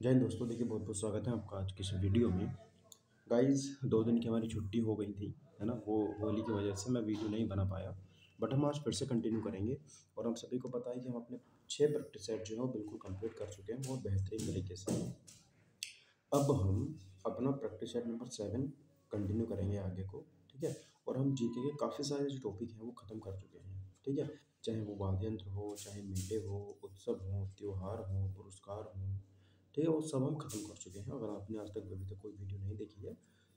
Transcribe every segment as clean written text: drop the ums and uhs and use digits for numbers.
जय हिंद दोस्तों। देखिए बहुत बहुत स्वागत है आपका आज की इस वीडियो में। गाइस 2 दिन की हमारी छुट्टी हो गई थी, है ना। वो होली की वजह से मैं वीडियो नहीं बना पाया, बट हम आज फिर से कंटिन्यू करेंगे। और हम सभी को पता है कि हम अपने 6 प्रैक्टिस सेट जो है वो बिल्कुल कंप्लीट कर चुके हैं बहुत बेहतरीन तरीके से। अब हम अपना प्रैक्टिस सेट नंबर 7 कंटिन्यू करेंगे आगे को, ठीक है। और हम जीके के काफ़ी सारे जो टॉपिक हैं वो ख़त्म कर चुके हैं, ठीक है। चाहे वो वाद्य यंत्र हो, चाहे मेले हो, उत्सव हो, त्योहार हो, पुरस्कार हो, ठीक है, वो सब हम खत्म कर चुके हैं। अगर आपने आज तक अभी तक कोई वीडियो नहीं देखी है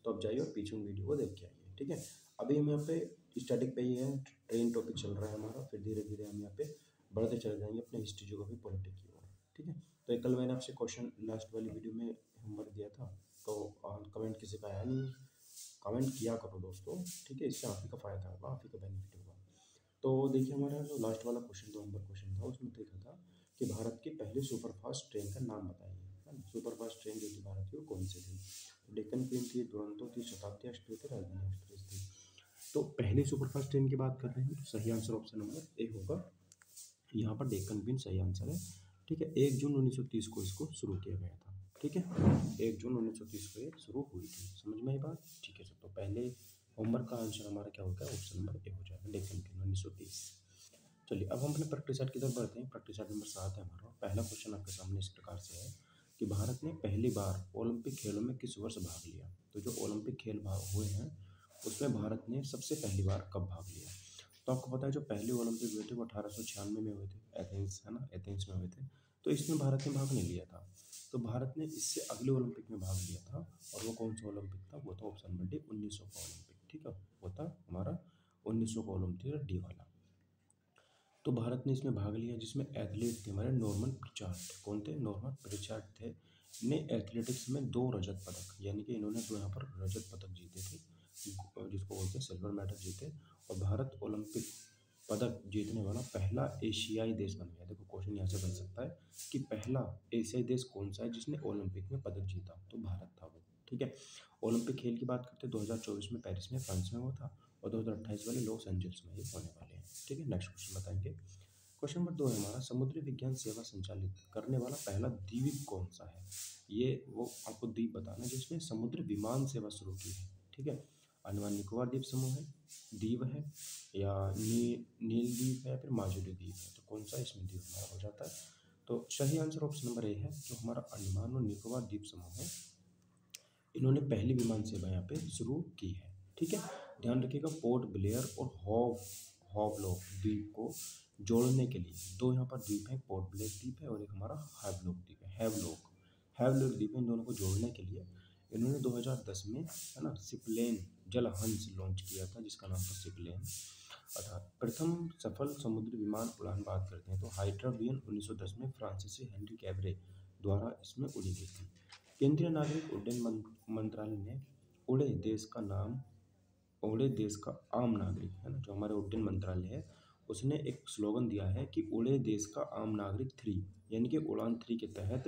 तो आप जाइए और पीछे उन वीडियो को देख के आइए, ठीक है। अभी हम यहाँ पे स्टैटिक पे ही है, ट्रेन टॉपिक चल रहा है हमारा। फिर धीरे धीरे हम यहाँ पे बढ़ते चले जाएंगे अपने हिस्ट्री जोग्राफी पॉलिटिक की ओर, ठीक है। तो कल मैंने आपसे क्वेश्चन लास्ट वाली वीडियो में होमवर्क दिया था, तो कमेंट किसी का आया नहीं। कमेंट किया करो दोस्तों, ठीक है, इससे आप ही का फ़ायदा होगा, आप ही का बेनिफिट होगा। तो देखिए हमारा जो लास्ट वाला क्वेश्चन 2 नंबर क्वेश्चन था, उसमें देखा था कि भारत की पहली सुपरफास्ट ट्रेन का नाम बताइए, है ना। सुपरफास्ट ट्रेन जो थी भारत की वो कौन सी थी? तो डेक्कन क्वीन थी, दुरंतो थी, शताब्दी एक्सप्रेस थी, राजधानी एक्सप्रेस थी। तो पहली सुपरफास्ट ट्रेन की बात कर रहे हैं तो सही आंसर ऑप्शन नंबर ए होगा। यहाँ पर डेक्कन क्वीन सही आंसर है, ठीक है। 1 जून 1930 को इसको शुरू किया गया था, ठीक है। 1 जून 1930 को ये शुरू हुई थी। समझ में आई बात? ठीक है सर। तो पहले होमवर्क का आंसर हमारा क्या होगा? ऑप्शन नंबर ए हो जाएगा, डेक्कन क्वीन 1930। चलिए अब हम अपने प्रैक्टिस सेट की तरफ बढ़ते हैं। प्रैक्टिस सेट नंबर 7 है हमारा। पहला क्वेश्चन आपके सामने इस प्रकार से है कि भारत ने पहली बार ओलंपिक खेलों में किस वर्ष भाग लिया? तो जो ओलंपिक खेल हुए हैं उसमें भारत ने सबसे पहली बार कब भाग लिया? तो आपको पता है जो पहले ओलंपिक हुए थे वो 1896 में हुए थे, एथेंस, है ना, एथेंस में हुए थे। तो इसमें भारत ने भाग नहीं लिया था। तो भारत ने इससे अगले ओलंपिक में भाग लिया था, और वो कौन सा ओलंपिक था? वो था ऑप्शन नंबर डी, 1900 का ओलंपिक, ठीक है। वो था हमारा 1900 का ओलंपिक, डी वाला। तो भारत ने इसमें भाग लिया, जिसमें एथलीट थे हमारे नॉर्मन प्रिचार्ड। कौन थे? नॉर्मन प्रिचार्ड थे। ने एथलेटिक्स में 2 रजत पदक, यानी कि इन्होंने 2 यहाँ पर रजत पदक जीते थे, जिसको बोलते हैं सिल्वर मेडल जीते। और भारत ओलंपिक पदक जीतने वाला पहला एशियाई देश बन गया। देखो क्वेश्चन यहाँ से बन सकता है कि पहला एशियाई देश कौन सा है जिसने ओलंपिक में पदक जीता? तो भारत था वो, ठीक है। ओलंपिक खेल की बात करते हैं 2024 में पेरिस में, फ्रांस में हुआ था, और 2028 वाले लॉस एंजल्स में ये होने वाले हैं, ठीक है। नेक्स्ट क्वेश्चन बताएंगे। क्वेश्चन नंबर 2 है हमारा, समुद्री विज्ञान सेवा संचालित करने वाला पहला द्वीप कौन सा है? ये वो आपको द्वीप बताना है जिसने समुद्री विमान सेवा शुरू की है, ठीक है। अंडमान निकोबार द्वीप समूह है, द्वीप है, या नील द्वीप है, या फिर माजुली द्वीप है? तो कौन सा इसमें द्वीप हमारा हो जाता है? तो सही आंसर ऑप्शन नंबर ए है, जो हमारा अंडमान और निकोबार द्वीप समूह है, इन्होंने पहली विमान सेवा यहाँ पे शुरू की है, ठीक है। ध्यान रखिएगा, पोर्ट ब्लेयर और हॉवलॉक द्वीप को जोड़ने के लिए 2 यहाँ पर द्वीप हैं, पोर्ट ब्लेयर द्वीप है और एक हमारा हैवलॉक द्वीप है। हैवलॉक द्वीप है। इन दोनों को जोड़ने के लिए इन्होंने 2010 में, है ना, सिपलेन जलहंस लॉन्च किया था, जिसका नाम था सिपलेन। अर्थात प्रथम सफल समुद्री विमान उड़ान बात करते हैं तो हाइड्रोवियन 1910 में फ्रांसीसी हेनरी कैब्रे द्वारा इसमें उड़ी गई थी। केंद्रीय नागरिक उड्डयन मंत्रालय ने उड़े देश का नाम, उड़े देश का आम नागरिक, है ना, जो हमारे उड्डयन मंत्रालय है, उसने एक स्लोगन दिया है कि उड़े देश का आम नागरिक 3, यानी कि उड़ान 3 के तहत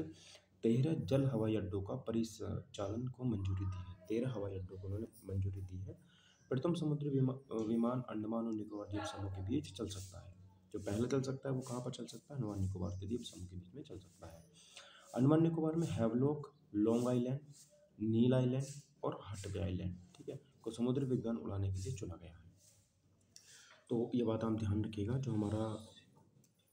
13 जल हवाई अड्डों का परिचालन को मंजूरी दी है। 13 हवाई अड्डों को उन्होंने मंजूरी दी है। प्रथम समुद्री विमान अंडमान और निकोबार द्वीप समूह के बीच चल सकता है। जो पहले चल सकता है वो कहाँ पर चल सकता है? अंडमान निकोबार के द्वीप समूह के बीच में चल सकता है। अंडमान निकोबार में हैवलॉक, लॉन्ग आइलैंड, नील आइलैंड और हटबे आइलैंड, ठीक है, को समुद्री विज्ञान उड़ाने के लिए चुना गया है। तो ये बात आप ध्यान रखिएगा, जो हमारा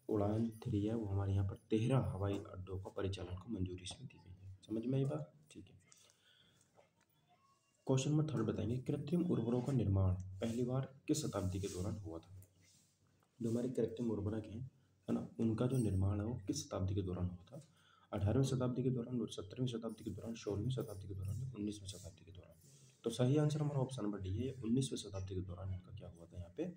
उड़ान 3 है वो हमारे यहाँ पर 13 हवाई अड्डों का परिचालन को मंजूरी इसमें दी गई है। समझ में आई बात? ठीक है। क्वेश्चन नंबर 3 बताएंगे, कृत्रिम उर्वरकों का निर्माण पहली बार किस शताब्दी के दौरान हुआ था? जो हमारे कृत्रिम उर्वरक हैं, है ना, उनका जो निर्माण है वो किस शताब्दी के दौरान हुआ था? 18वीं शताब्दी के दौरान, 17वीं शताब्दी के दौरान, 16वीं शताब्दी के दौरान, 19वीं शताब्दी के दौरान? तो सही आंसर हमारा ऑप्शन नंबर डी है, 19वीं शताब्दी के दौरान इनका क्या हुआ था यहाँ पे,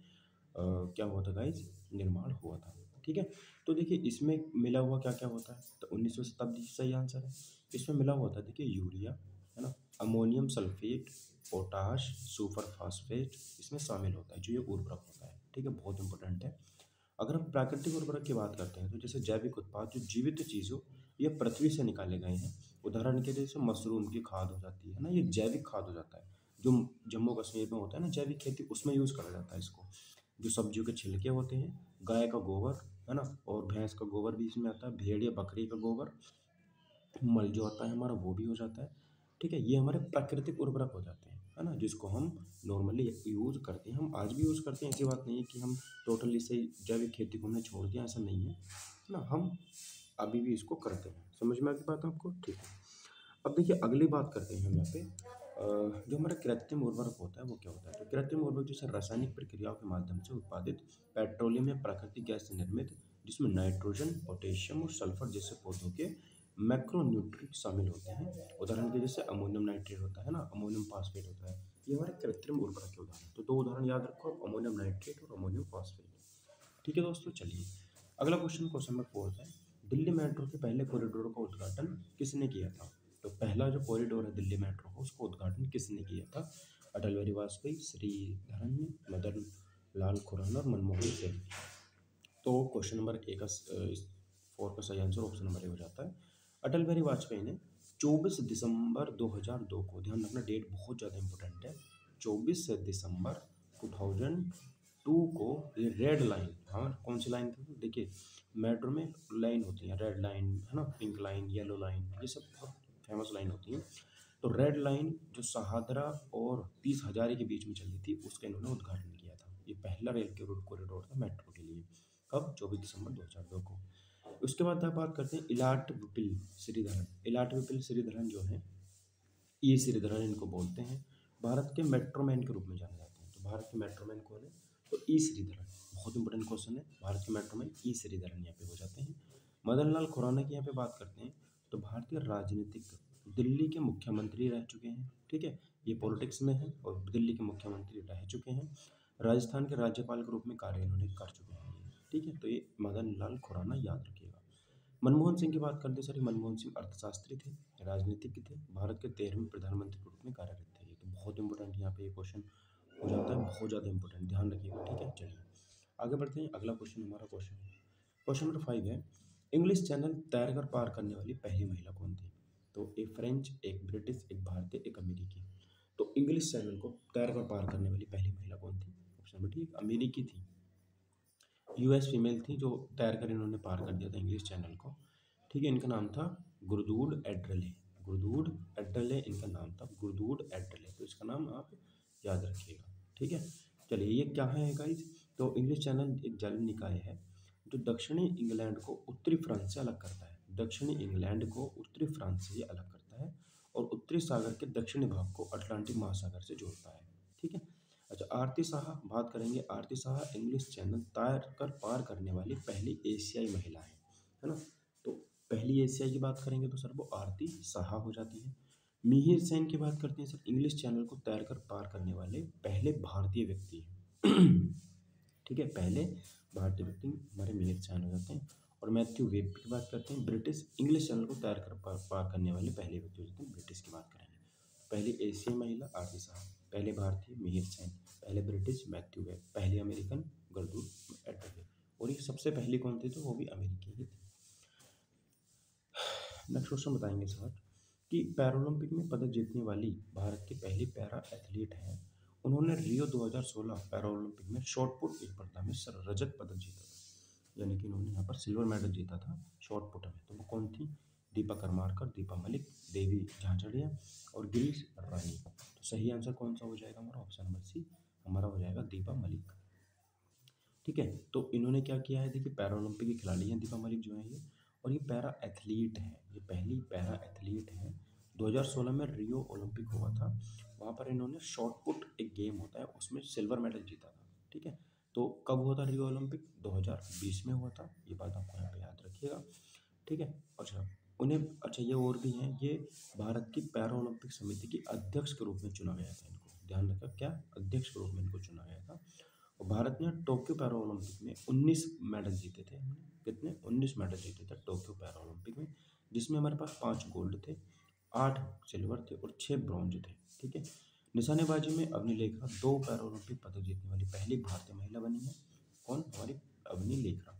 क्या हुआ था गाइज? निर्माण हुआ था, ठीक है। तो देखिए इसमें मिला हुआ क्या क्या होता है? तो 19वीं शताब्दी सही आंसर है। इसमें मिला हुआ था, देखिए, यूरिया, है ना, ammonium sulphate, potash, super phosphate इसमें शामिल होता है, जो ये उर्वरक होता है, ठीक है, बहुत इंपॉर्टेंट है। अगर हम प्राकृतिक उर्वरक की बात करते हैं तो जैसे जैविक उत्पाद जो जीवित चीज़ हो, ये पृथ्वी से निकाले गए हैं। उदाहरण के लिए जैसे मशरूम की खाद हो जाती है ना, ये जैविक खाद हो जाता है। जो जम्मू कश्मीर में होता है ना जैविक खेती, उसमें यूज़ करा जाता है इसको। जो सब्जियों के छिलके होते हैं, गाय का गोबर, है ना, और भैंस का गोबर भी इसमें आता है, भेड़ या बकरी का गोबर, मल जो होता है हमारा वो भी हो जाता है। ठीक है, ये हमारे प्राकृतिक उर्वरक हो जाते हैं, है ना, जिसको हम नॉर्मली यूज़ करते हैं, हम आज भी यूज़ करते हैं। ऐसी बात नहीं है कि हम टोटली से जैविक खेती को हमने छोड़ दिया, ऐसा नहीं है ना, हम अभी भी इसको करते हैं। समझ में आ गई बात आपको? ठीक है। अब देखिए अगली बात करते हैं हम यहाँ पे जो हमारा कृत्रिम उर्वरक होता है वो क्या होता है। तो कृत्रिम उर्वरक जैसे रासायनिक प्रक्रियाओं के माध्यम से उत्पादित पेट्रोलियम या प्राकृतिक गैस से निर्मित, जिसमें नाइट्रोजन, पोटेशियम और सल्फर जैसे पौधों के मैक्रोन्यूट्रिएंट शामिल होते हैं। उदाहरण के जैसे अमोनियम नाइट्रेट होता है ना, अमोनियम फॉस्फेट होता है, ये हमारे कृत्रिम उर्वरक के उदाहरण। तो दो उदाहरण याद रखो, अमोनियम नाइट्रेट और अमोनियम फॉस्फेट। ठीक है दोस्तों, चलिए अगला क्वेश्चन, क्वेश्चन नंबर 4 है, दिल्ली मेट्रो के पहले कॉरिडोर का उद्घाटन किसने किया था। तो पहला जो कॉरिडोर है दिल्ली मेट्रो का, उसका उद्घाटन किसने किया था। अटल बिहारी वाजपेयी, श्रीधरन, मदन लाल खुराना और मनमोहन सिंह। तो क्वेश्चन नंबर ए का 4 का सही आंसर ऑप्शन नंबर ए हो जाता है। अटल बिहारी वाजपेयी ने 24 दिसंबर 2002 को, ध्यान रखना डेट बहुत ज़्यादा इंपॉर्टेंट है, 24 दिसंबर 2002 को, ये रेड लाइन, हाँ कौन सी लाइन थी, देखिए मेट्रो में लाइन होती है, रेड लाइन है ना, पिंक लाइन, येलो लाइन, ये सब बहुत फेमस लाइन होती है। तो रेड लाइन जो शहादरा और 30 हजारे के बीच में चलती थी, उसका इन्होंने उद्घाटन किया था। ये पहला रेल के रूट कॉरिडोर था मेट्रो के लिए। कब? 24 दिसंबर 2002 को। उसके बाद आप बात करते हैं इलाट विपिल श्रीधरन। इलाट विपिल श्रीधरन जो है, ई श्रीधरन इनको बोलते हैं, भारत के मेट्रोमैन के रूप में जाने जाते हैं। तो भारत के मेट्रोमैन कौन है? तो ई श्रीधरन। बहुत इंपॉर्टेंट क्वेश्चन है, भारत के मेट्रोमैन ई श्रीधरन यहाँ पे हो जाते हैं। मदन लाल खुराना की यहाँ पे बात करते हैं, तो भारतीय राजनीतिक दिल्ली के मुख्यमंत्री रह चुके हैं। ठीक है, ये पॉलिटिक्स में है और दिल्ली के मुख्यमंत्री रह चुके हैं। राजस्थान के राज्यपाल के रूप में कार्य इन्होंने कर चुके हैं। ठीक है, तो ये मदन लाल खुराना याद रखिएगा। मनमोहन सिंह की बात करते हैं सर, मनमोहन सिंह अर्थशास्त्री थे, राजनीतिज्ञ थे, भारत के 13वें प्रधानमंत्री के रूप में कार्यरत थे। ये तो बहुत इंपॉर्टेंट यहाँ पे ये क्वेश्चन हो जाता है, बहुत ज़्यादा इंपॉर्टेंट, ध्यान रखिएगा। ठीक है, चलिए आगे बढ़ते हैं। अगला क्वेश्चन हमारा क्वेश्चन नंबर 5 है, इंग्लिश चैनल तैरकर पार करने वाली पहली महिला कौन थी। तो एक फ्रेंच, एक ब्रिटिश, एक भारतीय, एक अमेरिकी। तो इंग्लिश चैनल को तैरकर पार करने वाली पहली महिला कौन थी। ऑप्शन नंबर डी अमेरिकी थी, यूएस फीमेल थी, जो तैर कर इन्होंने पार कर दिया था इंग्लिश चैनल को। ठीक है, इनका नाम था गुरदूड एड्रले। गुरदूड एड्रले इनका नाम था, गुरदूड एड्रले। तो इसका नाम आप याद रखिएगा। ठीक है, चलिए ये क्या है गाइस। तो इंग्लिश चैनल एक जल निकाय है जो दक्षिणी इंग्लैंड को उत्तरी फ्रांस से अलग करता है। दक्षिणी इंग्लैंड को उत्तरी फ्रांस से ये अलग करता है और उत्तरी सागर के दक्षिणी भाग को अटलांटिक महासागर से जोड़ता है। ठीक है, अच्छा आरती साहा बात करेंगे। आरती साहा इंग्लिश चैनल तैर कर पार करने वाली पहली एशियाई महिला है ना। तो पहली एशियाई की बात करेंगे तो सर वो आरती साहा हो जाती है। मिहिर सेन की बात करते हैं सर, इंग्लिश चैनल को तैर कर पार करने वाले पहले भारतीय व्यक्ति हैं। ठीक है, पहले भारतीय व्यक्ति हमारे मिहिर सेन हो जाते हैं। और मैथ्यू वेब की बात करते हैं, ब्रिटिश इंग्लिश चैनल को तैर कर पार करने वाले पहले व्यक्ति हो जाते हैं, ब्रिटिश की बात करेंगे। पहली एशियाई महिला आरती साहा, पहले भारतीय मिहिर सेन, पहले ब्रिटिश मैथ्यू वेब, पहले अमेरिकन गुरदूड एड्रले, और ये सबसे पहली कौन थी, तो वो भी अमेरिकी ही थी। नेक्स्ट क्वेश्चन बताएंगे सर कि पैरालंपिक में पदक जीतने वाली भारत की पहली पैरा एथलीट हैं। उन्होंने रियो 2016 पैरालंपिक में शॉट पुट स्पर्धा में सर रजत पदक जीता था, यानी कि इन्होंने यहाँ पर सिल्वर मेडल जीता था शॉट पुट में। तो वो कौन थी? दीपा करमारकर, दीपा मलिक, देवी झांझड़िया और गिरीश रानी। तो सही आंसर कौन सा हो जाएगा हमारा? ऑप्शन नंबर सी हमारा हो जाएगा दीपा मलिक। ठीक है, तो इन्होंने क्या किया है, देखिए पैरालंपिक की खिलाड़ी हैं दीपा मलिक जो है ये, और ये पैरा एथलीट है, ये पहली पैरा एथलीट है। 2016 में रियो ओलंपिक हुआ था, वहाँ पर इन्होंने शॉट पुट एक गेम होता है उसमें सिल्वर मेडल जीता था। ठीक है, तो कब हुआ था रियो ओलंपिक? 2020 में हुआ था, ये बात आपको यहाँ पे याद रखिएगा। ठीक है, अच्छा उन्हें, अच्छा ये और भी हैं, ये भारत की पैरा ओलंपिक समिति की अध्यक्ष के रूप में चुना गया था इनको, ध्यान रखा, क्या अध्यक्ष के रूप में इनको चुना गया था। और भारत ने टोक्यो पैरा ओलंपिक में 19 मेडल जीते थे। हमने कितने? 19 मेडल जीते थे टोक्यो पैरा ओलंपिक में, जिसमें हमारे पास 5 गोल्ड थे, 8 सिल्वर थे और 6 ब्रॉन्ज थे। ठीक है, निशानेबाजी में अवनी लेखरा 2 पैरा ओलंपिक पदक जीतने वाली पहली भारतीय महिला बनी है। कौन? हमारी अवनी लेखरा।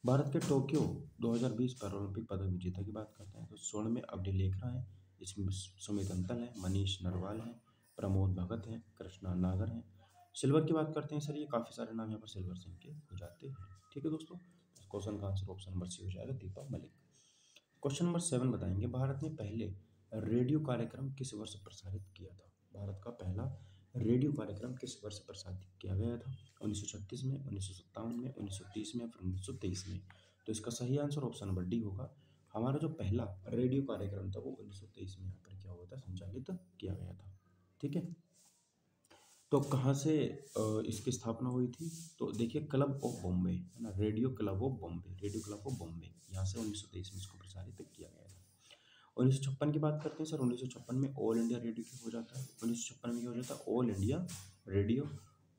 भारत के टोक्यो 2020 पैरालंपिक पदक विजेता की बात करते हैं तो स्वर्ण में अवनी लेखरा है, इसमें सुमित अंतल है, मनीष नरवाल है, प्रमोद भगत है, कृष्णा नागर है। सिल्वर की बात करते हैं सर, ये काफ़ी सारे नाम यहाँ पर सिल्वर सिंह के हो जाते हैं। ठीक है दोस्तों, क्वेश्चन का आंसर ऑप्शन नंबर सी हो जाएगा दीपा मलिक। क्वेश्चन नंबर 7 बताएंगे, भारत ने पहले रेडियो कार्यक्रम किस वर्ष प्रसारित किया था? भारत का पहला रेडियो कार्यक्रम किस वर्ष प्रसारित किया गया था? 1936 में, 1957 में, 1930 में या फिर 1923 में? तो इसका सही आंसर ऑप्शन नंबर डी होगा। हमारा जो पहला रेडियो कार्यक्रम था वो 1923 में यहाँ पर क्या हुआ था, संचालित किया गया था। ठीक है, तो कहाँ से इसकी स्थापना हुई थी? तो देखिए, क्लब ऑफ बॉम्बे है ना, radio club of Bombay, radio club of Bombay, यहाँ से 1923 में इसको प्रसारित किया गया था। 1956 की बात करते हैं सर। 1956 में ऑल इंडिया रेडियो क्या हो जाता है? 1956 में क्या हो जाता है? All India radio.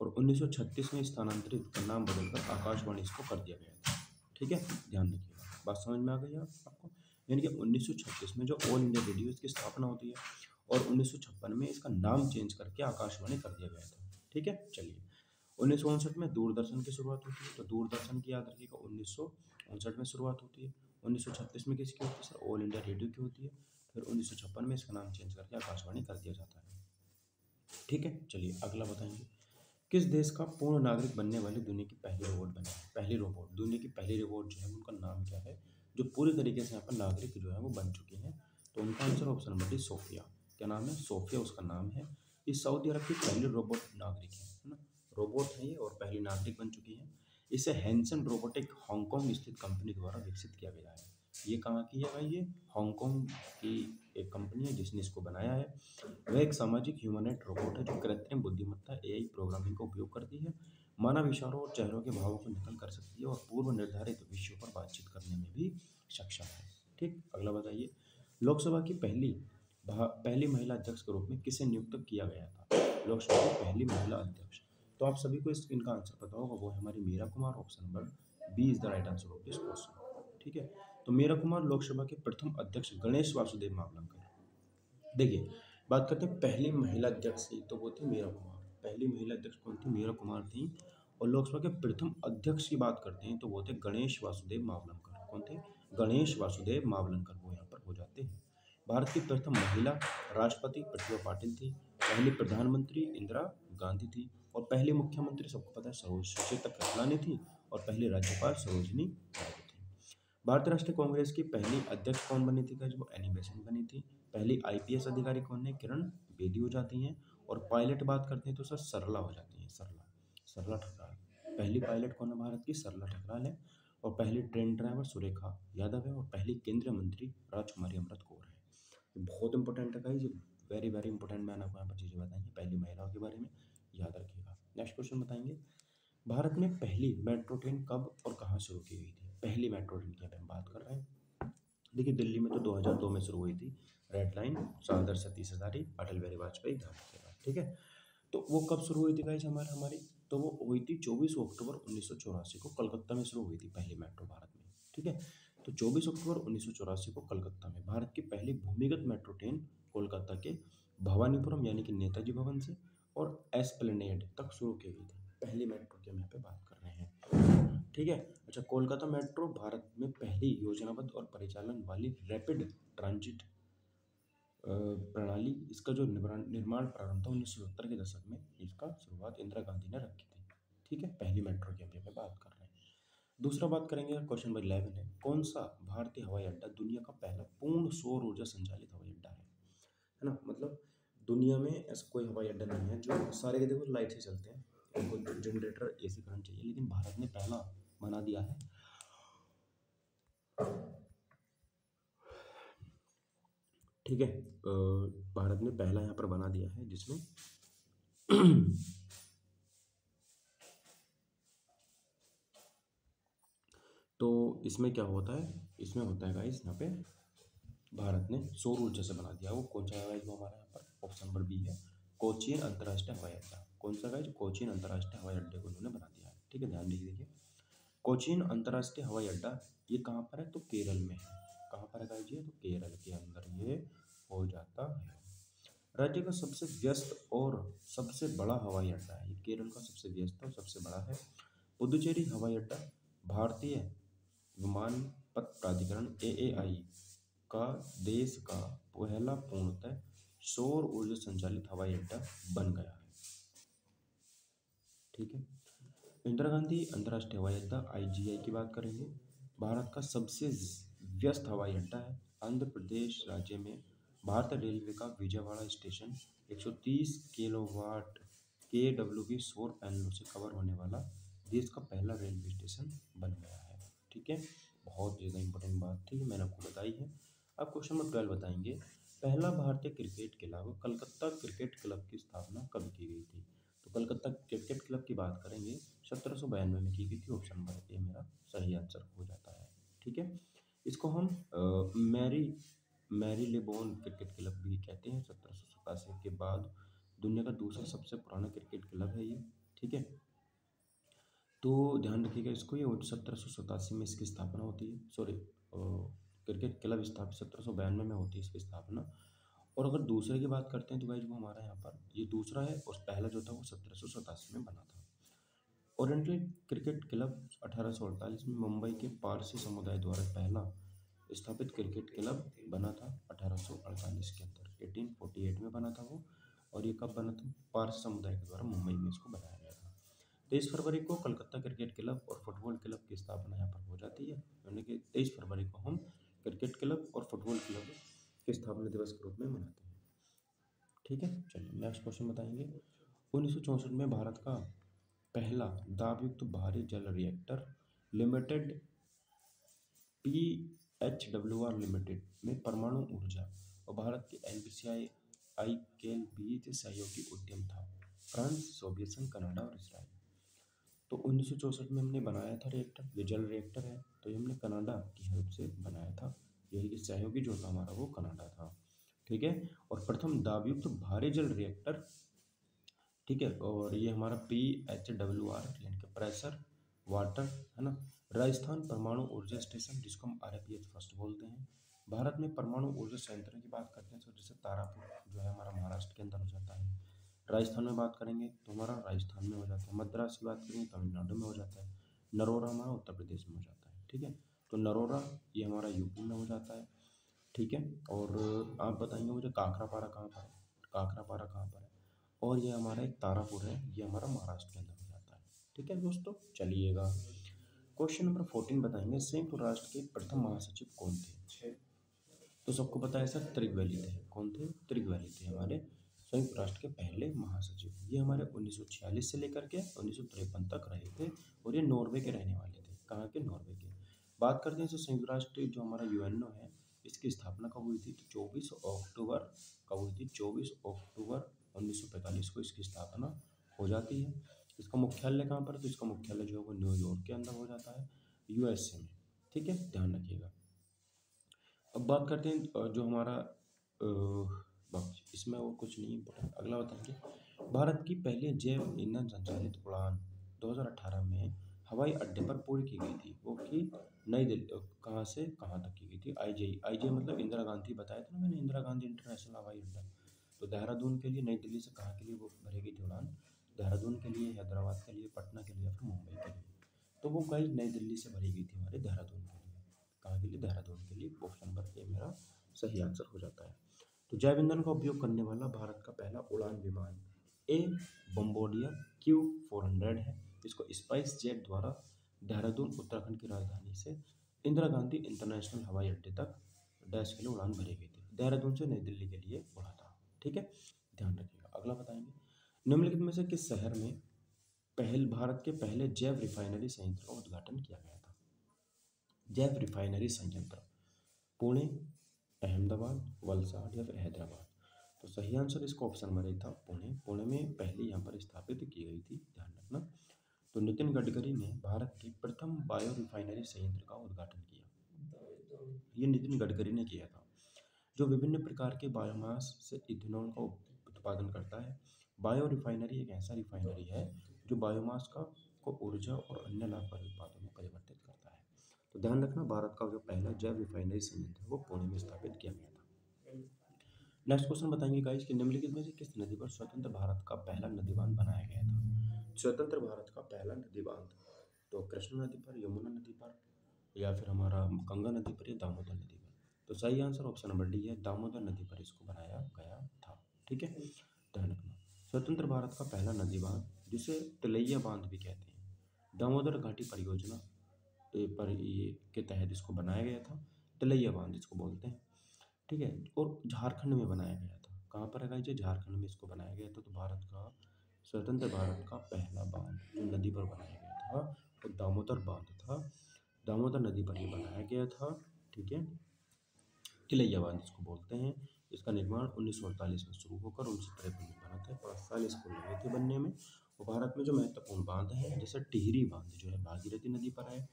और 1936 में स्थानांतरित का नाम बदलकर आकाशवाणी इसको कर दिया गया था। ठीक है, ध्यान रखिएगा, बात समझ में आ गई आपको? यानी कि 1936 में जो ऑल इंडिया रेडियो इसकी स्थापना होती है और 1956 में इसका नाम चेंज करके आकाशवाणी कर दिया गया था। ठीक है, चलिए 1959 में दूरदर्शन की शुरुआत होती है। तो दूरदर्शन की याद रखिएगा 1959 में शुरुआत होती है। 1936 में किसकी होती है सर? ऑल इंडिया रेडियो की होती है। फिर 1956 में इसका नाम चेंज करके आकाशवाणी कर दिया जाता है। ठीक है, चलिए अगला बताएंगे, किस देश का पूर्ण नागरिक बनने वाली दुनिया की पहली रोबोट बनी? पहली रोबोट, दुनिया की पहली रोबोट जो है उनका नाम क्या है, जो पूरी तरीके से यहाँ पर नागरिक जो है वो बन चुकी हैं? तो उनका answer option number D, Sofia. क्या नाम है? सोफिया उसका नाम है। ये सऊदी अरब की पहली रोबोट नागरिक है ना, रोबोट है ये और पहली नागरिक बन चुकी है। इसे हैंसन रोबोटिक हांगकांग स्थित कंपनी द्वारा विकसित किया गया है। ये कहाँ की है भाई? ये हांगकांग की एक कंपनी है जिसने इसको बनाया है। वह एक सामाजिक ह्यूमनॉइड रोबोट है जो कृत्रिम बुद्धिमत्ता एआई प्रोग्रामिंग का उपयोग करती है, मानव इशारों और चेहरों के भावों को नकल कर सकती है और पूर्व निर्धारित विषयों पर बातचीत करने में भी सक्षम है। ठीक, अगला बताइए, लोकसभा की पहली महिला अध्यक्ष के रूप में किसे नियुक्त किया गया था? लोकसभा की पहली महिला अध्यक्ष, तो आप सभी को इनका आंसर पता होगा, वो है हमारी Meera Kumar. Option number B is the right answer of this question. ठीक है, तो मीरा कुमार लोकसभा के प्रथम अध्यक्ष गणेश वासुदेव मावलंकर। देखिए, बात करते हैं पहली महिला अध्यक्ष की, तो वो थी मीरा कुमार। पहली महिला अध्यक्ष कौन थी? मीरा कुमार थी। और लोकसभा के प्रथम अध्यक्ष की बात करते हैं तो वो थे गणेश वासुदेव मावलंकर। कौन थे? गणेश वासुदेव मावलंकर, वो यहाँ पर हो जाते हैं। भारत की प्रथम महिला राष्ट्रपति प्रतिभा पाटिल थी। पहली प्रधानमंत्री इंदिरा गांधी थी। और पहली मुख्यमंत्री सबको पता है सुचेता कृपलानी थी। और पहली राज्यपाल सरोजिनी नायडू थी। भारतीय राष्ट्रीय कांग्रेस की पहली अध्यक्ष कौन बनी थी? वो एनी बेसेंट बनी थी। पहली आईपीएस अधिकारी कौन है? किरण बेदी हो जाती हैं। और पायलट बात करते हैं तो सर सरला हो जाती है, सरला, सरला ठकराल। पहली पायलट कौन है भारत की? सरला ठकराल है। और पहली ट्रेन ड्राइवर सुरेखा यादव है। और पहली केंद्रीय मंत्री राजकुमारी अमृत कौर है। ये बहुत इंपॉर्टेंट है गाइस, वेरी वेरी इंपॉर्टेंट। मैंने आपको यहाँ पर चीज़ें बताएंगी पहली महिलाओं के बारे में, याद रखिएगा। नेक्स्ट क्वेश्चन बताएंगे, भारत में पहली मेट्रो ट्रेन कब और कहाँ शुरू की गई थी? पहली मेट्रो ट्रेन की हम बात कर रहे हैं। देखिए, दिल्ली में तो 2002 में शुरू हुई थी, रेड लाइन, सादर सतीश हजारी, अटल बिहारी वाजपेयी, ध्यान रखिएगा। ठीक है, तो वो कब शुरू हुई थी गाइस हमारी? तो वो हुई थी 24 अक्टूबर 1984 को, कलकत्ता में शुरू हुई थी पहली मेट्रो भारत में। ठीक है, तो 24 अक्टूबर 1984 को कलकत्ता में भारत की पहली भूमिगत मेट्रो ट्रेन कोलकाता के भवानीपुरम यानी कि नेताजी भवन से और एस्प्लेनेड तक शुरू की गई थी। पहली मेट्रो की हम यहाँ पे बात कर रहे हैं। ठीक है, अच्छा, कोलकाता मेट्रो भारत में पहली योजनाबद्ध और परिचालन वाली रैपिड ट्रांजिट प्रणाली, इसका जो निर्माण प्रारंभ था 1970 के दशक में, इसका शुरुआत इंदिरा गांधी ने रखी थी। ठीक है, पहली मेट्रो की हम यहाँ पे बात कर रहे हैं। दूसरा बात करेंगे, क्वेश्चन नंबर 11 है, कौन सा भारतीय हवाई अड्डा दुनिया का पहला पूर्ण सौर ऊर्जा संचालित हवाई अड्डा है ना? मतलब दुनिया में ऐसा कोई हवाई अड्डा नहीं है जो सारे के देखो लाइट से चलते हैं, उनको जनरेटर एसी करंट चाहिए, लेकिन भारत ने पहला बना दिया है। ठीक है, भारत ने पहला यहाँ पर बना दिया है जिसमें तो इसमें क्या होता है? इसमें होता है गाइस, यहाँ पे भारत ने सौर ऊर्जा से बना दिया। वो कौन सा है जो हमारा यहाँ पर ऑप्शन नंबर बी है, कोचीन अंतर्राष्ट्रीय हवाई अड्डा। कौन सा गाइस? कोचीन अंतर्राष्ट्रीय हवाई अड्डे को उन्होंने बना दिया है। ठीक है, ध्यान दीजिए, कोचीन अंतर्राष्ट्रीय हवाई अड्डा ये कहाँ पर है? तो केरल में है। कहाँ पर है गाइस? ये तो केरल के अंदर ये हो जाता है। राज्य का सबसे व्यस्त और सबसे बड़ा हवाई अड्डा है, ये केरल का सबसे व्यस्त और सबसे बड़ा है। पुदुचेरी हवाई अड्डा भारतीय विमानपथ प्राधिकरण एएआई का देश का पहला पूर्णतः सौर ऊर्जा संचालित हवाई अड्डा बन गया है। ठीक है, इंदिरा गांधी अंतर्राष्ट्रीय हवाई अड्डा आईजीआई की बात करेंगे। भारत का सबसे व्यस्त हवाई अड्डा है। आंध्र प्रदेश राज्य में भारतीय रेलवे का विजयवाड़ा स्टेशन 130 किलोवाट KWB सौर पैनलों से कवर होने वाला देश का पहला रेलवे स्टेशन बन गया है। ठीक है, बहुत ज़्यादा इंपॉर्टेंट बात थी, मैंने आपको बताई है। अब क्वेश्चन नंबर 12 बताएंगे, पहला भारतीय cricket club Calcutta cricket club की स्थापना कब की गई थी? तो कलकत्ता क्रिकेट क्लब की बात करेंगे 1792 में की गई थी। ऑप्शन नंबर ए मेरा सही आंसर हो जाता है। ठीक है, इसको हम मैरी लेबोन क्रिकेट क्लब भी कहते हैं। 1787 के बाद दुनिया का दूसरा सबसे पुराना क्रिकेट क्लब है ये। ठीक है, तो ध्यान रखिएगा इसको, ये 1787 में इसकी स्थापना होती है। सॉरी, क्रिकेट क्लब स्थापित 1792 में होती है इसकी स्थापना। और अगर दूसरे की बात करते हैं तो गाइस वो हमारा यहाँ पर ये दूसरा है, और पहला जो था वो 1787 में बना था। ओरिएंटल क्रिकेट क्लब 1848 में मुंबई के पारसी समुदाय द्वारा पहला स्थापित क्रिकेट क्लब बना था 1848 के अंदर। 1848 में बना था वो, और ये कब बना था? पारसी समुदाय के द्वारा मुंबई में इसको बनाया गया था। 23 फरवरी को कलकत्ता क्रिकेट क्लब और फुटबॉल क्लब की स्थापना यहाँ पर हो जाती है, यानी कि 23 फरवरी को हम क्रिकेट क्लब और फुटबॉल क्लब के स्थापना दिवस के रूप में मनाते हैं। ठीक है, चलिए नेक्स्ट क्वेश्चन बताएंगे। 1964 में भारत का पहला दाबयुक्त भारी जल रिएक्टर लिमिटेड PHWR लिमिटेड में परमाणु ऊर्जा और भारत के NPCI के बीच सहयोगी उद्यम था। फ्रांस, सोवियत संघ, कनाडा और इसराइल। तो 1964 में हमने बनाया था रिएक्टर, ये जल रिएक्टर है, तो ये हमने कनाडा की हेल्प से बनाया था, यही कि सहयोगी जो था हमारा वो कनाडा था। ठीक है, और प्रथम दाबयुक्त भारी जल रिएक्टर, ठीक है, और ये हमारा PHWR यानी कि प्रेशर वाटर है ना, राजस्थान परमाणु ऊर्जा स्टेशन जिसको हम RPH फर्स्ट बोलते हैं। भारत में परमाणु ऊर्जा संयंत्र की बात करते हैं तो जैसे तारापुर जो है हमारा महाराष्ट्र के अंदर हो जाता है। राजस्थान में बात करेंगे तो हमारा राजस्थान में हो जाता है। मद्रास की बात करेंगे तमिलनाडु में हो जाता है। नरोरा हमारा उत्तर प्रदेश में हो जाता है। ठीक है, तो नरोरा ये हमारा यूपी में हो जाता है। ठीक है, और आप बताएंगे मुझे काकरापारा कहाँ पर है? काकरापारा कहाँ पर है? और ये हमारा एक तारापुर है, ये हमारा महाराष्ट्र के अंदर हो जाता है। ठीक है दोस्तों, चलिएगा क्वेश्चन नंबर 14 बताएंगे, संयुक्त राष्ट्र के प्रथम महासचिव कौन थे? तो सबको पता है सर, त्रिगवैली थे। कौन थे? त्रिगवैली थे हमारे संयुक्त राष्ट्र के पहले महासचिव। ये हमारे 1946 से लेकर के 1953 तक रहे थे, और ये नॉर्वे के रहने वाले थे। कहाँ के? नॉर्वे के। बात करते हैं तो संयुक्त राष्ट्र जो हमारा UNO है, इसकी स्थापना कब हुई थी? तो 24 अक्टूबर कब हुई थी? 24 अक्टूबर 1945 को इसकी स्थापना हो जाती है। इसका मुख्यालय कहाँ पर? तो इसका मुख्यालय जो है वो न्यूयॉर्क के अंदर हो जाता है, USA में। ठीक है, ध्यान रखिएगा। अब बात करते हैं जो हमारा इसमें और कुछ नहीं इम्पोर्टेंट, अगला बताएंगे। भारत की पहली जैव ईंधन संचालित उड़ान 2018 में हवाई अड्डे पर पूरी की गई थी, वो की नई दिल्ली, कहाँ से कहाँ तक की गई थी? IGI मतलब इंदिरा गांधी, बताया था ना मैंने, इंदिरा गांधी इंटरनेशनल हवाई अड्डा। तो देहरादून के लिए, नई दिल्ली से कहाँ के लिए वो भरी गई थी उड़ान? देहरादून के लिए, हैदराबाद के लिए, पटना के लिए, फिर मुंबई के लिए। तो वो गाइस नई दिल्ली से भरी गई थी हमारे देहरादून के लिए। कहाँ के लिए? देहरादून के लिए। ऑप्शन नंबर ए मेरा सही आंसर हो जाता है। तो जैव ईंधन का उपयोग करने वाला भारत का पहला उड़ान विमान ए बम्बोडियर Q400 है। इसको स्पाइस जेट द्वारा देहरादून उत्तराखंड की राजधानी से इंदिरा गांधी इंटरनेशनल हवाई अड्डे तक डैश के लिए उड़ान भरी गई थी। देहरादून से नई दिल्ली के लिए उड़ा था। ठीक है, ध्यान रखिएगा। अगला बताएंगे, निम्नलिखित में से किस शहर में भारत के पहले जैव रिफाइनरी संयंत्र का उद्घाटन किया गया था? जैव रिफाइनरी संयंत्र पुणे, अहमदाबाद, वलसाड या फिर हैदराबाद? तो सही आंसर इसका ऑप्शन नंबर ए था पुणे। पुणे में पहले यहाँ पर स्थापित की गई थी, ध्यान रखना। तो नितिन गडकरी ने भारत के प्रथम बायो रिफाइनरी संयंत्र का उद्घाटन किया। ये नितिन गडकरी ने किया था, जो विभिन्न प्रकार के बायोमास से इथेनॉल का उत्पादन करता है। बायो रिफाइनरी एक ऐसा रिफाइनरी है जो बायोमास को ऊर्जा और अन्य लाभकारी उत्पादों में परिवर्तित करता है। तो ध्यान रखना, भारत का जो पहला जैव रिफाइनरी संयंत्र है वो पुणे में स्थापित किया गया था। नेक्स्ट क्वेश्चन बताएंगे गाइस कि निम्नलिखित में से किस नदी पर स्वतंत्र भारत का पहला नदी बांध बनाया गया था? स्वतंत्र भारत का पहला नदी बांध तो कृष्णा नदी पर, यमुना नदी पर, या फिर हमारा गंगा नदी पर, या दामोदर नदी पर? तो सही आंसर ऑप्शन नंबर डी है, दामोदर नदी पर इसको बनाया गया था। ठीक है, ध्यान रखना। स्वतंत्र भारत का पहला नदी बांध, जिसे तिलैया बांध भी कहते हैं, दामोदर घाटी परियोजना पर ये के तहत इसको बनाया गया था। तिलैया बांध इसको बोलते हैं। ठीक है, और झारखंड में बनाया गया था। कहाँ पर है गाइस? ये झारखंड में इसको बनाया गया था। तो भारत का स्वतंत्र भारत का पहला बांध जो नदी पर बनाया गया था वो दामोदर बांध था। दामोदर नदी पर ये बनाया गया था। ठीक है, तिलैया बांध इसको बोलते हैं। इसका निर्माण 1948 में शुरू होकर 1953 में बना था। 5 साल इसको लगे थे बनने में। और भारत में जो महत्वपूर्ण बांध हैं जैसे टिहरी बांध जो है भागीरथी नदी पर है,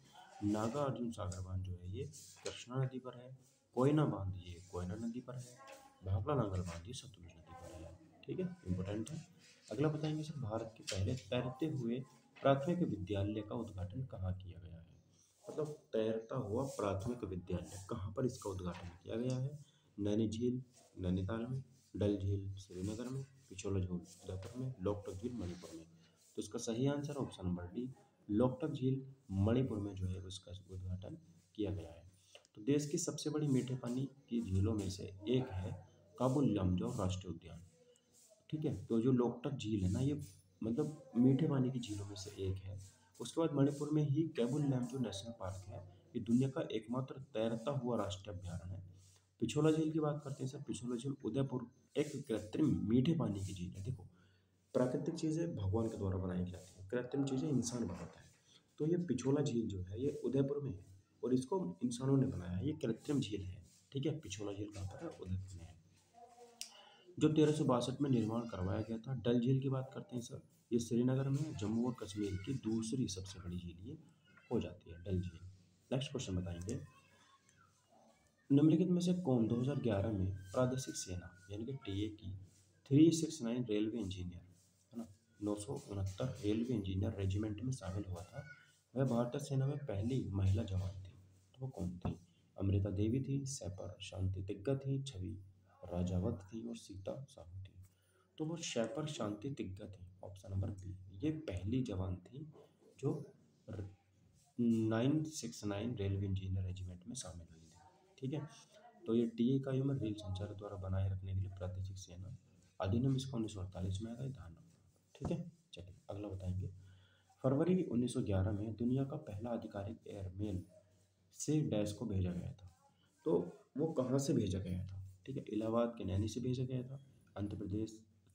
नागार्जुन सागर बांध जो है ये कृष्णा नदी पर है, कोयना बांध ये कोयना नदी पर है, भाखड़ा नांगल बांध ये सतलुज नदी पर है। ठीक है, इंपॉर्टेंट है। अगला बताएंगे सर, भारत के पहले तैरते हुए प्राथमिक विद्यालय का उद्घाटन कहाँ किया गया है? मतलब तैरता हुआ प्राथमिक विद्यालय कहाँ पर इसका उद्घाटन किया गया है? नैनी झील नैनीताल में, डल झील श्रीनगर में, पिछोला झील उदयपुर में, लोकटक झील मणिपुर में। तो इसका सही answer option number D, Loktak झील मणिपुर में जो है उसका उद्घाटन किया गया है। तो देश की सबसे बड़ी मीठे पानी की झीलों में से एक है काबुल लमजो राष्ट्रीय उद्यान। ठीक है, तो जो लोकटक झील है ना ये मतलब मीठे पानी की झीलों में से एक है। उसके बाद मणिपुर में ही केबुल लैम्जो नेशनल पार्क है। ये दुनिया का एकमात्र तैरता हुआ राष्ट्रीय अभयारण्य है। पिछोला झील की बात करते हैं सर, पिछोला झील उदयपुर एक कृत्रिम मीठे पानी की झील है। देखो, प्राकृतिक चीज़ें भगवान के द्वारा बनाई जाती हैं, कृत्रिम चीज़ें इंसान बनाता है। तो ये पिछोला झील जो है ये उदयपुर में है और इसको इंसानों ने बनाया है, ये कृत्रिम झील है। ठीक है, पिछोला झील कहाँ पर है? उदयपुर में है। जो 1362 में निर्माण करवाया गया था। डल झील की बात करते हैं सर, ये श्रीनगर में जम्मू और कश्मीर की दूसरी सबसे बड़ी झील ये हो जाती है, डल झील। नेक्स्ट क्वेश्चन बताएंगे, निम्नलिखित में से कौन 2011 में प्रादेशिक सेना यानी कि टीए की 369 रेलवे इंजीनियर है ना 969 रेलवे इंजीनियर रेजिमेंट में शामिल हुआ था? वह भारतीय सेना में पहली महिला जवान थी। तो वो कौन थी? अमृता देवी थी, सैपर शांति तिग्गा थी, छवि राजावत थी और सीता साहू थी। तो वो शैपर शांति तिग्गा थी, ऑप्शन नंबर बी। ये पहली जवान थी जो 969 रेलवे इंजीनियर रेजिमेंट में शामिल हुई थी। ठीक है, तो ये टी इकाइयों में रेल संचार द्वारा बनाए रखने के लिए प्रादेशिक सेना अधिनियम इसका 1948 में आया था, ध्यान रखना। ठीक है, चलिए अगला बताएंगे, फरवरी 1911 में दुनिया का पहला आधिकारिक एयरमेल से डैश को भेजा गया था। तो वो कहाँ से भेजा गया था? ठीक है, इलाहाबाद के नैनी से भेजा गया था, आंध्र प्रदेश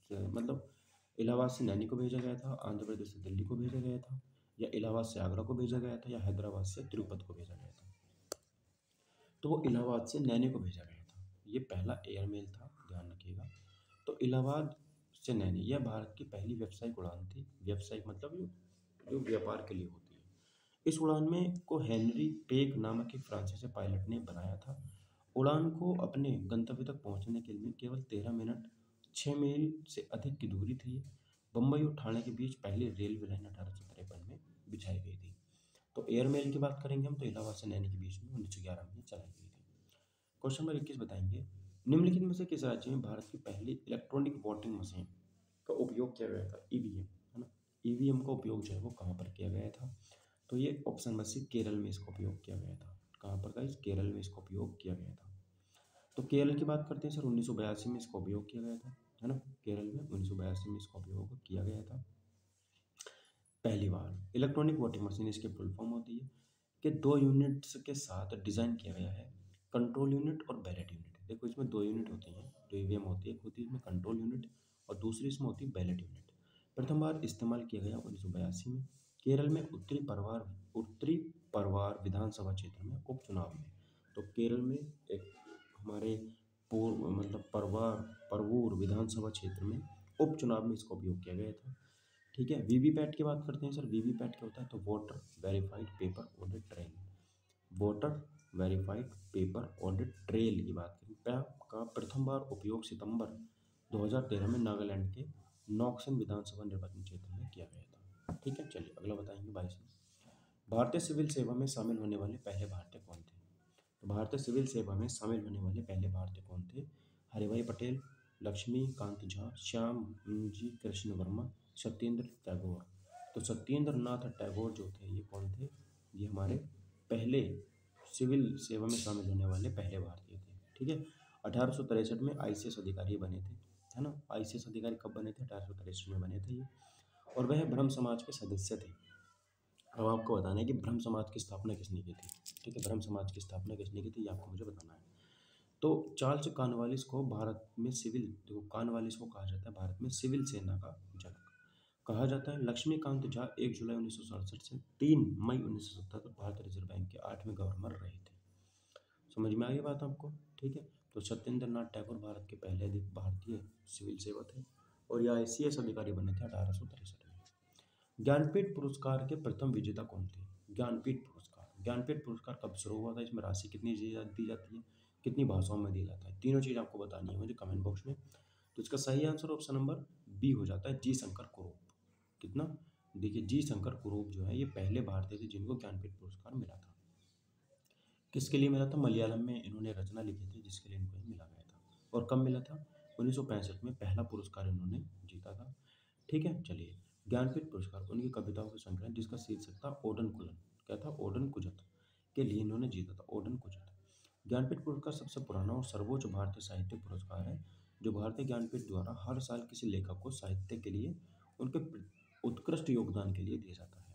से मतलब इलाहाबाद से नैनी को भेजा गया था, आंध्र प्रदेश से दिल्ली को भेजा गया था, या इलाहाबाद से आगरा को भेजा गया था, या हैदराबाद से तिरुपति को भेजा गया था। तो वो इलाहाबाद से नैनी को भेजा गया था। ये पहला एयरमेल था, ध्यान रखिएगा। तो इलाहाबाद से नैनी यह भारत की पहली व्यावसायिक उड़ान थी। व्यावसायिक मतलब जो व्यापार के लिए होती है। इस उड़ान में को हेनरी पेक नामक एक फ्रांसीसी पायलट ने बनाया था। उड़ान को अपने गंतव्य तक पहुंचने के लिए केवल 13 मिनट 6 मील से अधिक की दूरी थी। बम्बई और ठाणे के बीच पहली रेलवे लाइन 1853 में बिछाई गई थी। तो एयरमेल की बात करेंगे हम तो इलाहाबाद से नैनी के बीच में 1911 में चलाई गई थी। क्वेश्चन नंबर 21 बताएंगे, निम्नलिखित में से किस राज्य में भारत की पहली इलेक्ट्रॉनिक वोटिंग मशीन का उपयोग किया गया था? ईवीएम है ना, ईवीएम का उपयोग जो है वो कहाँ पर किया गया था? तो ये ऑप्शन नंबर सी, केरल में इसका उपयोग किया गया था। कहाँ पर गाइस? केरल में इसका उपयोग किया गया था। तो केरल की बात करते हैं सर, 1982 में इसका उपयोग किया गया था, है ना, केरल में 1982 में इसका उपयोग किया गया था पहली बार। इलेक्ट्रॉनिक वोटिंग मशीन इसकी फुल फॉर्म होती है कि 2 यूनिट्स के साथ डिज़ाइन किया गया है, कंट्रोल यूनिट और बैलेट यूनिट। देखो इसमें 2 यूनिट होती हैं जो ईवीएम होती है, एक होती है इसमें कंट्रोल यूनिट और दूसरी इसमें होती है बैलेट यूनिट। प्रथम बार इस्तेमाल किया गया 1982 में केरल में उत्तरी परवार विधानसभा क्षेत्र में उपचुनाव में। तो केरल में एक हमारे पूर्व मतलब परवूर विधानसभा क्षेत्र में उपचुनाव में इसका उपयोग किया गया था। ठीक है, वीवीपैट की बात करते हैं सर, वीवीपैट क्या होता है? तो voter verified paper audit trail. Voter verified paper audit trail की बात करें का प्रथम बार उपयोग सितंबर 2013 में नागालैंड के नॉक्सन विधानसभा निर्वाचन क्षेत्र में किया गया था। ठीक है, चलिए अगला बताएंगे 22। भारतीय सिविल सेवा में शामिल होने वाले पहले भारतीय कौन थे? तो भारतीय सिविल सेवा में शामिल होने वाले पहले भारतीय कौन थे? हरिभाई पटेल, लक्ष्मीकांत झा, श्याम जी कृष्ण वर्मा, सत्येंद्र टैगोर। तो सत्येंद्र नाथ टैगोर जो थे ये कौन थे? ये हमारे पहले सिविल सेवा में शामिल होने वाले पहले भारतीय थे। ठीक है, 1863 में आईसीएस अधिकारी बने थे, है ना। आईसीएस अधिकारी कब बने थे? 1863 में बने थे ये। और वह ब्रह्म समाज के सदस्य थे। अब आपको बताना है कि ब्रह्म समाज की स्थापना किसने की थी। ठीक है, ब्रह्म समाज की स्थापना किसने की थी ये आपको मुझे बताना है। तो चार्ल्स कॉर्नवालिस को भारत में सिविल, देखो कॉर्नवालिस को कहा जाता है भारत में सिविल सेना का जनक कहा जाता है। लक्ष्मीकांत झा 1 जुलाई 1967 से 3 मई 1970 तक भारतीय रिजर्व बैंक के 8वें गवर्नर रहे थे। समझ में आ गई बात आपको। ठीक है, तो सत्येंद्र नाथ टैगोर भारत के पहले अधिक भारतीय सिविल सेवक थे और ये ICS अधिकारी बने थे 1863 में। ज्ञानपीठ पुरस्कार के प्रथम विजेता कौन थे? ज्ञानपीठ पुरस्कार कब शुरू हुआ था, इसमें राशि कितनी दी जाती है, कितनी भाषाओं में दिया जाता है, तीनों चीज़ आपको बतानी है मुझे कमेंट बॉक्स में। तो इसका सही आंसर ऑप्शन नंबर बी हो जाता है, जी शंकर कुरूप। कितना, देखिए जी शंकर कुरूप जो है ये पहले भारतीय थे जिनको ज्ञानपीठ पुरस्कार मिला था। किसके लिए मिला था? मलयालम में इन्होंने रचना लिखी थी जिसके लिए इनको ये मिला गया था। और कब मिला था? 1965 में पहला पुरस्कार इन्होंने जीता था। ठीक है, चलिए ज्ञानपीठ पुरस्कार उनकी कविताओं के संकलन जिसका शीर्षक था ओडन कुलन, क्या था? ओडन कुजत के लिए इन्होंने जीता था, ओडन कुजत। ज्ञानपीठ पुरस्कार सबसे पुराना और सर्वोच्च भारतीय साहित्य पुरस्कार है जो भारतीय ज्ञानपीठ द्वारा हर साल किसी लेखक को साहित्य के लिए उनके उत्कृष्ट योगदान के लिए दिया जाता है।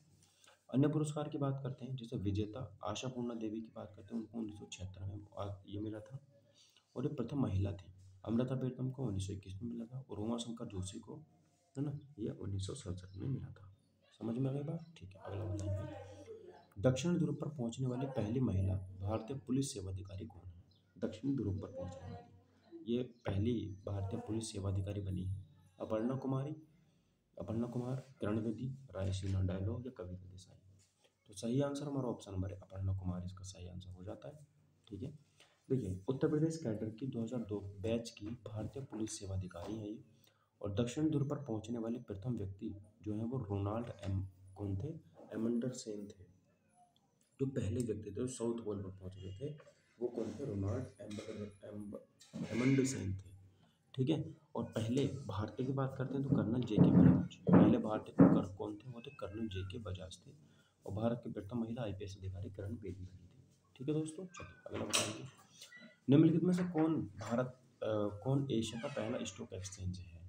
अन्य पुरस्कार की बात करते हैं, जैसे विजेता आशा पूर्णा देवी की बात करते हैं, उनको 1976 में ये मिला था और ये प्रथम महिला थी। अमृता प्रीतम को 1921 में मिला था और उमाशंकर जोशी को, है ना, ये 1967 में मिला था। समझ में आ गई बात? ठीक है, अगला बताएंगे। दक्षिण ध्रुव पर पहुंचने वाली पहली महिला भारतीय पुलिस सेवा अधिकारी कौन है? दक्षिण ध्रुव पर पहुंचने वाली ये पहली भारतीय पुलिस सेवा अधिकारी बनी है। अपर्णा कुमार, किरण बेदी, रायसीना डायलॉग या कविता देसाई। तो सही आंसर हमारा ऑप्शन नंबर है, अपर्णा कुमार इसका सही आंसर हो जाता है। ठीक है, देखिए उत्तर प्रदेश कैडर की 2002 बैच की भारतीय पुलिस सेवा अधिकारी है ये। और दक्षिण ध्रुव पर पहुंचने वाले प्रथम व्यक्ति जो है वो रोनाल्ड एम कौन थे? एमंडर सेन थे। जो पहले व्यक्ति थे साउथ पोल पर पहुंच गए थे वो कौन थे? एमंडर सेन थे। ठीक है, और पहले भारतीय की बात करते हैं तो कर्नल JK बजाज, पहले भारतीय कौन थे? वो थे कर्नल JK बजाज थे। और भारत की प्रथम महिला IPS अधिकारी किरण बेदी बनी थी। ठीक है दोस्तों, चलिए अगला बताएंगे। निम्नलिखित में से कौन एशिया का पहला स्टॉक एक्सचेंज है?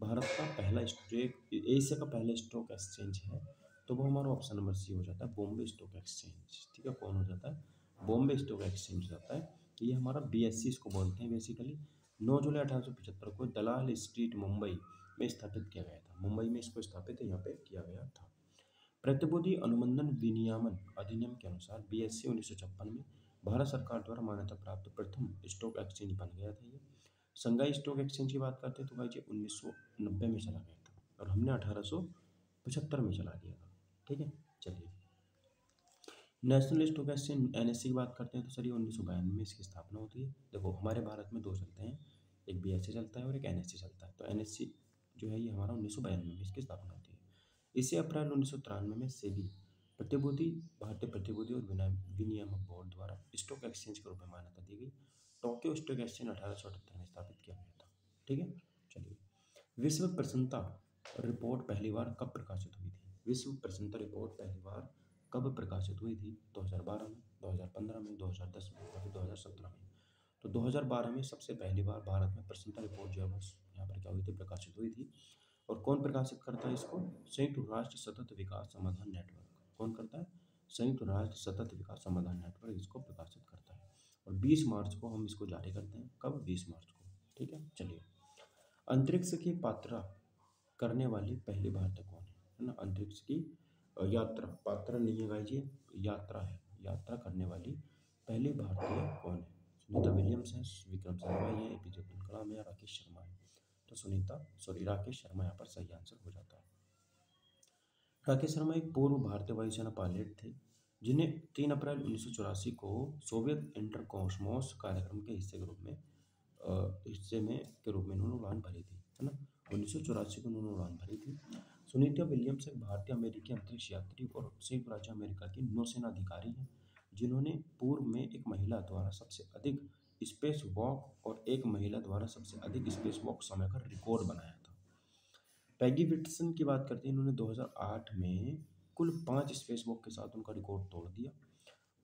भारत का पहला स्टॉक, एशिया का पहला स्टॉक एक्सचेंज है तो वो हमारा ऑप्शन नंबर सी हो जाता है, बॉम्बे स्टॉक एक्सचेंज। ठीक है, कौन हो जाता है? बॉम्बे स्टॉक एक्सचेंज हो जाता है। ये हमारा BSE इसको बोलते हैं बेसिकली। 9 जुलाई 1875 को दलाल स्ट्रीट मुंबई में स्थापित किया गया था। मुंबई में इसको स्थापित यहाँ पे किया गया था। प्रतिभूति अनुबंधन विनियमन अधिनियम के अनुसार BSE 1956 में भारत सरकार द्वारा मान्यता प्राप्त प्रथम स्टॉक एक्सचेंज बन गया था ये। संघाई स्टॉक एक्सचेंज की बात करते हैं तो भाई जी 1990 में चला गया था और हमने 1875 में चला दिया था। ठीक है, चलिए नेशनल स्टॉक एक्सचेंज NSE की बात करते हैं तो सर ये 1992 में इसकी स्थापना होती है। देखो हमारे भारत में दो चलते हैं, एक BSE चलता है और एक NSE चलता है। तो NSE जो है ये हमारा 1992 में इसकी स्थापना होती है। इसे अप्रैल 1993 में सेबी भारतीय प्रतिभूति और विनियामक बोर्ड द्वारा स्टॉक एक्सचेंज के रूप में मान्यता दी गई। टोक्यो स्टॉक एक्सचेंज 1878 में स्थापित किया गया था। ठीक है, चलिए विश्व प्रसन्नता रिपोर्ट पहली बार कब प्रकाशित हुई थी? विश्व प्रसन्नता रिपोर्ट पहली बार कब प्रकाशित हुई थी? 2012 में, 2015 में, 2010 में या फिर 2017 में? तो 2012 में सबसे पहली बार भारत में प्रसन्नता रिपोर्ट जो है वो यहाँ पर क्या हुई थी? प्रकाशित हुई थी। और कौन प्रकाशित करता है इसको? संयुक्त राष्ट्र सतत विकास समाधान नेटवर्क। कौन करता है? संयुक्त राष्ट्र सतत विकास समाधान नेटवर्क इसको प्रकाशित करता है। और 20 मार्च को हम इसको जारी करते हैं। कब? 20 मार्च को। ठीक है, चलिए अंतरिक्ष की यात्रा करने वाली पहली भारतीय कौन है ना? अंतरिक्ष की यात्रा, पात्रा नहीं है गाइस, ये यात्रा है। यात्रा करने वाली पहली भारतीय कौन है? सुनीता विलियम्स है, विक्रम साराभाई है, APJ अब्दुल कलाम है, राकेश शर्मा है। तो राकेश शर्मा यहाँ पर सही आंसर हो जाता है। राकेश शर्मा एक पूर्व भारतीय वायुसेना पायलट थे जिन्हें 3 अप्रैल 1984 को सोवियत इंटर कॉस्मोस कार्यक्रम के हिस्से के रूप में इन्होंने उड़ान भरी थी, है ना। 1984 को उन्होंने उड़ान भरी थी। सुनीता विलियम्स एक भारतीय अमेरिकी अंतरिक्ष यात्री और संयुक्त राज्य अमेरिका की नौसेना अधिकारी हैं जिन्होंने पूर्व में एक महिला द्वारा सबसे अधिक स्पेस वॉक और एक महिला द्वारा सबसे अधिक स्पेस वॉक समय का रिकॉर्ड बनाया था। पैगी विल्सन की बात करते हैं, इन्होंने 2008 में कुल 5 स्पेस वॉक के साथ उनका रिकॉर्ड तोड़ दिया।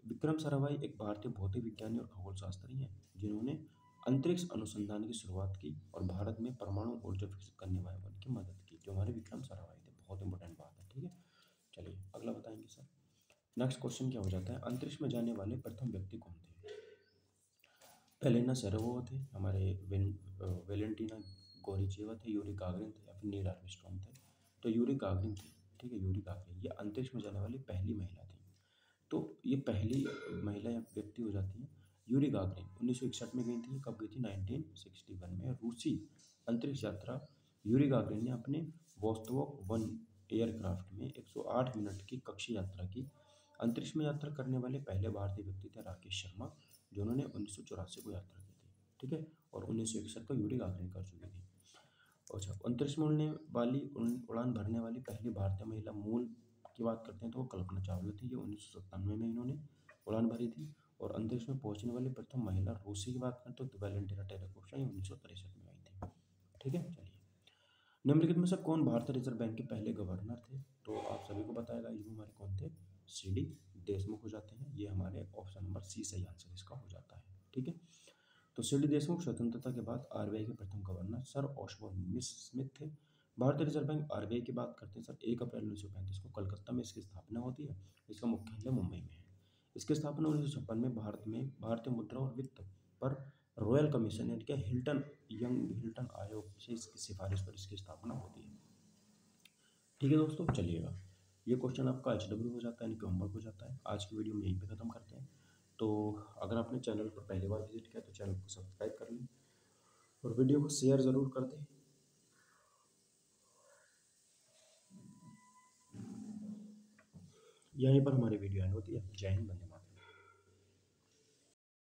विक्रम साराभाई एक भारतीय भौतिक विज्ञानी और खगोलशास्त्री हैं जिन्होंने अंतरिक्ष अनुसंधान की शुरुआत की और भारत में परमाणु ऊर्जा विकसित करने वाले की मदद की। जो हमारे विक्रम साराभाई थे, बहुत इंपॉर्टेंट बात है। ठीक है, चलिए अगला बताएंगे सर। नेक्स्ट क्वेश्चन क्या हो जाता है, अंतरिक्ष में जाने वाले प्रथम व्यक्ति कौन थे? एलेना सेरेवोवा थे, हमारे वेलेंटीना गोरिचेवा थे, यूरी गागरिन थे, या फिर नील आर्मस्ट्रॉन्ग थे? तो यूरी गागरिन थे। ठीक है, यूरी गागरिन ये अंतरिक्ष में जाने वाली पहली महिला थी। तो ये पहली महिला या व्यक्ति हो जाती है यूरी गागरिन। 1961 में गई थी। कब गई थी? 1961 में। रूसी अंतरिक्ष यात्रा यूरी गागरिन ने अपने वोस्तोक 1 एयरक्राफ्ट में 108 मिनट की कक्षीय यात्रा की। अंतरिक्ष में यात्रा करने वाले पहले भारतीय व्यक्ति थे राकेश शर्मा, जिन्होंने 1984 को यात्रा की थी। ठीक है, और 1961 को यूरी गागरिन कर चुकी थी। अच्छा, अंतरिक्ष में उड़ने वाली उड़ान भरने वाली पहली भारतीय महिला मूल की बात करते हैं तो वो कल्पना चावला थी। ये 1997 में इन्होंने उड़ान भरी थी। और अंतरिक्ष में पहुंचने वाली प्रथम महिला रूसी की बात करें तो वैलेंटिना टेरेकोव्स्का 1963 में आई थी। ठीक है, चलिए निम्नलिखित में से कौन भारतीय रिजर्व बैंक के पहले गवर्नर थे? तो आप सभी को बताएगा ये हमारे कौन थे? सी.डी. देशमुख हो जाते हैं। ये हमारे ऑप्शन नंबर सी सही आंसर इसका हो जाता है। ठीक है, तो सी.डी. देशमुख स्वतंत्रता के बाद आरबीआई के प्रथम गवर्नर सर ऑशबोर्न स्मिथ थे। भारतीय रिजर्व बैंक आरबीआई की बात करते हैं सर 1 अप्रैल 1935 को कलकत्ता में इसकी स्थापना होती है। इसका मुख्यालय मुंबई में है। इसकी स्थापना 1956 में भारतीय मुद्रा और वित्त पर रॉयल कमीशन यानी कि हिल्टन आयोग से इसकी सिफारिश पर इसकी स्थापना होती है। ठीक है दोस्तों, चलिएगा ये क्वेश्चन आपका HW हो जाता है, यानी कि होमवर्क हो जाता है। आज की वीडियो में यहीं पे ख़त्म करते हैं। तो अगर आपने चैनल पर पहली बार विजिट किया तो चैनल को सब्सक्राइब कर लें और वीडियो को शेयर ज़रूर कर दें। यहीं पर हमारी वीडियो एंड होती है। जय हिंद, वंदे मातरम।